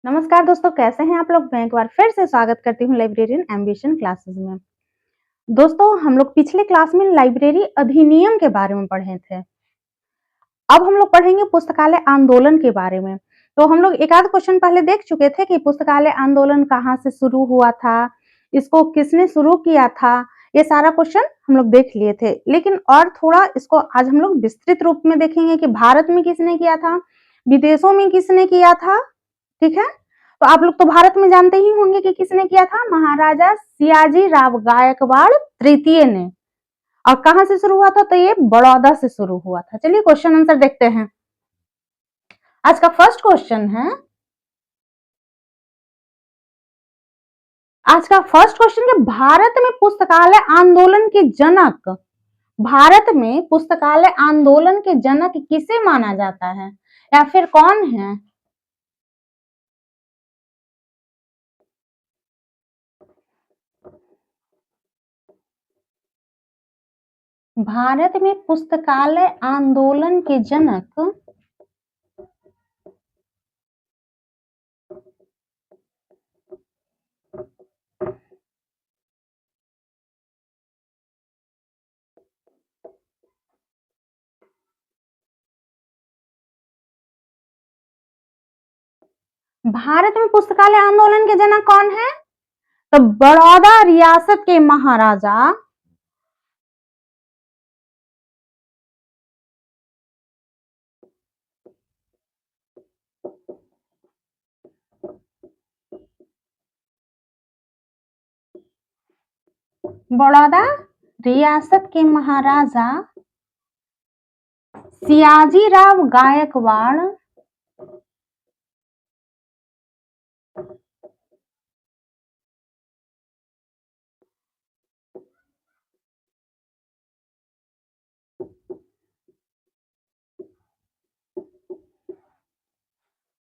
नमस्कार दोस्तों, कैसे हैं आप लोग। मैं एक बार फिर से स्वागत करती हूँ लाइब्रेरियन एम्बिशन क्लासेस में। दोस्तों, हम लोग पिछले क्लास में लाइब्रेरी अधिनियम के बारे में पढ़े थे। अब हम लोग पढ़ेंगे पुस्तकालय आंदोलन के बारे में। तो हम लोग एक आध क्वेश्चन पहले देख चुके थे कि पुस्तकालय आंदोलन कहाँ से शुरू हुआ था, इसको किसने शुरू किया था, ये सारा क्वेश्चन हम लोग देख लिए थे। लेकिन और थोड़ा इसको आज हम लोग विस्तृत रूप में देखेंगे कि भारत में किसने किया था, विदेशों में किसने किया था। ठीक है, तो आप लोग तो भारत में जानते ही होंगे कि किसने किया था, महाराजा सियाजी राव गायकवाड़ तृतीय ने। और कहां से शुरू हुआ था, तो ये बड़ौदा से शुरू हुआ था। चलिए क्वेश्चन आंसर देखते हैं। आज का फर्स्ट क्वेश्चन है, आज का फर्स्ट क्वेश्चन कि भारत में पुस्तकालय आंदोलन के जनक, भारत में पुस्तकालय आंदोलन के जनक किसे माना जाता है या फिर कौन है। भारत में पुस्तकालय आंदोलन के जनक भारत में पुस्तकालय आंदोलन के जनक कौन है, तो बड़ौदा रियासत के महाराजा बड़ौदा रियासत के महाराजा सियाजी राव गायकवाड़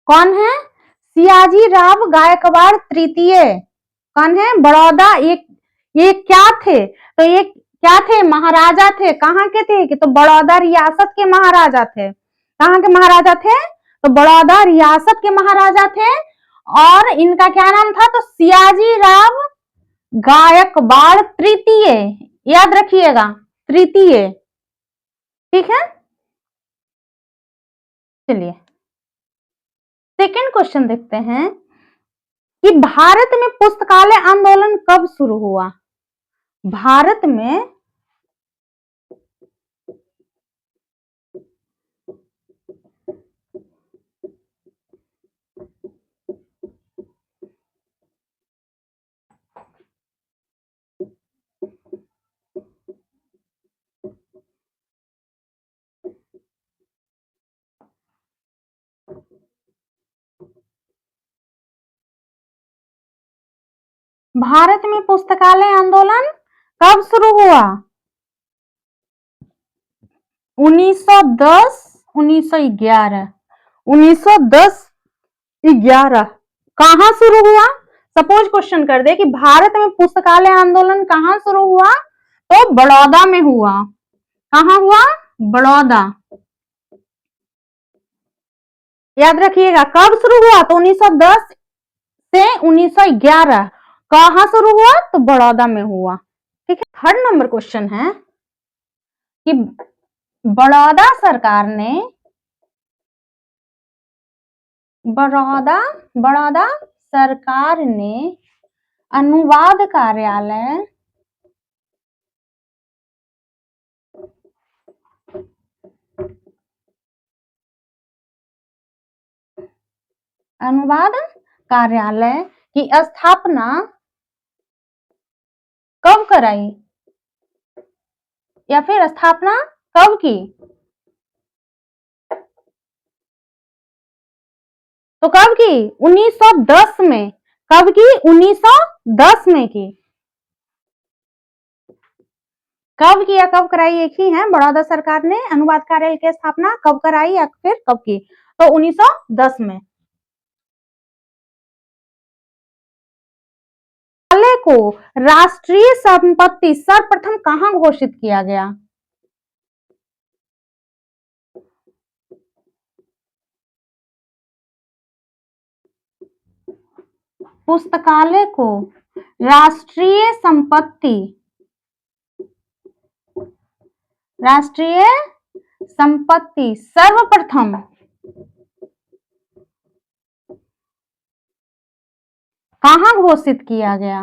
कौन है, सियाजी राव गायकवाड़ तृतीय कौन है, बड़ौदा। ये क्या थे, तो ये क्या थे, महाराजा थे। कहाँ के थे कि तो बड़ौदा रियासत के महाराजा थे। कहाँ के महाराजा थे, तो बड़ौदा रियासत के महाराजा थे। और इनका क्या नाम था, तो सियाजी राव गायकवाड़ तृतीय, याद रखिएगा, तृतीय। ठीक है, चलिए सेकंड क्वेश्चन देखते हैं कि भारत में पुस्तकालय आंदोलन कब शुरू हुआ। भारत में भारत में पुस्तकालय आंदोलन कब शुरू हुआ, 1910 1911 1910 11 कहां शुरू हुआ। सपोज क्वेश्चन कर दे कि भारत में पुस्तकालय आंदोलन कहां शुरू हुआ, तो बड़ौदा में हुआ। कहां हुआ, बड़ौदा। याद रखिएगा कब शुरू हुआ, तो 1910 से 1911 कहां शुरू हुआ, तो बड़ौदा में हुआ। ठीक है, थर्ड नंबर क्वेश्चन है कि बड़ौदा सरकार ने बड़ौदा सरकार ने अनुवाद कार्यालय अनुवाद कार्यालय की स्थापना कब कराई या फिर स्थापना कब की, तो कब की, 1910 में। कब की, 1910 में की। कब की या कब कराई एक ही है, बड़ौदा सरकार ने अनुवाद कार्यालय की स्थापना कब कराई या फिर कब की, तो 1910 में। को राष्ट्रीय संपत्ति सर्वप्रथम कहां घोषित किया गया, पुस्तकालय को राष्ट्रीय संपत्ति सर्वप्रथम कहाँ घोषित किया गया?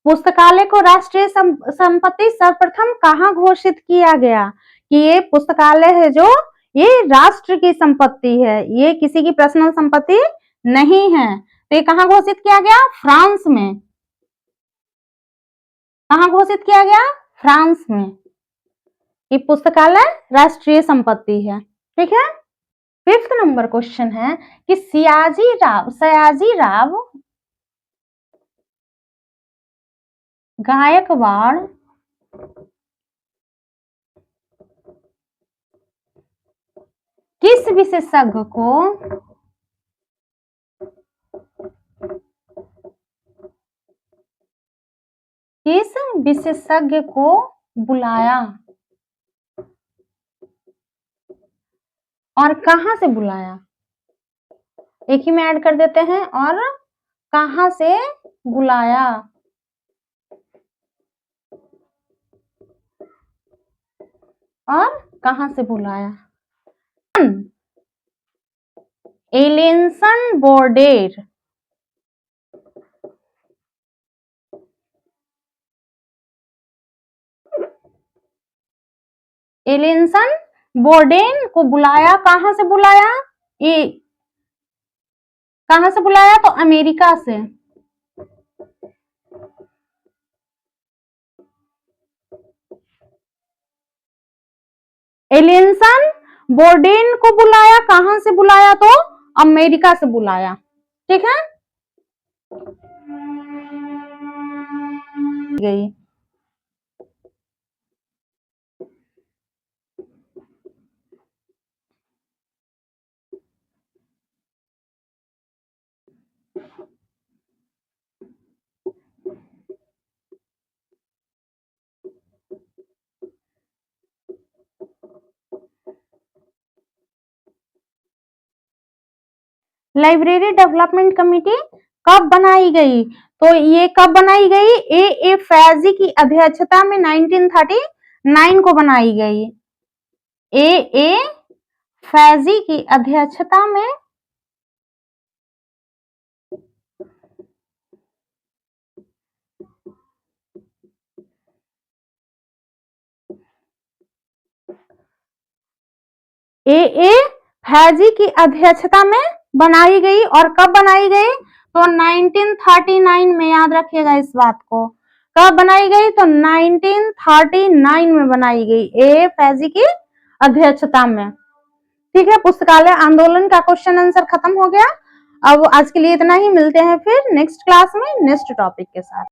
पुस्तकालय को राष्ट्रीय संपत्ति सर्वप्रथम कहाँ घोषित किया गया? कि ये पुस्तकालय है जो ये राष्ट्र की संपत्ति है, ये किसी की पर्सनल संपत्ति नहीं है। तो ये कहाँ घोषित किया गया? फ्रांस में। कहाँ घोषित किया गया? फ्रांस में। ये पुस्तकालय राष्ट्रीय संपत्ति है। ठीक है। 5th नंबर क्वेश्चन है कि सयाजी राव गायकवाड़ किस विशेषज्ञ को बुलाया और कहां से बुलाया? एक ही में ऐड कर देते हैं। और कहां से बुलाया? और कहां से बुलाया? एलेंसन बोर्डेर एलेंसन बोर्डेन को बुलाया। कहां से बुलाया? ये कहां से बुलाया? तो अमेरिका से। एलेंसन बोर्डेन को बुलाया। कहां से बुलाया? तो अमेरिका से बुलाया। ठीक है। गई लाइब्रेरी डेवलपमेंट कमेटी कब बनाई गई? तो ये कब बनाई गई? ए फैजी की अध्यक्षता में 1939 को बनाई गई। ए फैजी की अध्यक्षता में ए फैजी की अध्यक्षता में बनाई गई। और कब बनाई गई? तो 1939 में। याद रखिएगा इस बात को। कब बनाई गई? तो 1939 में बनाई गई, ए फैजी की अध्यक्षता में। ठीक है। पुस्तकालय आंदोलन का क्वेश्चन आंसर खत्म हो गया। अब आज के लिए इतना ही। मिलते हैं फिर नेक्स्ट क्लास में नेक्स्ट टॉपिक के साथ।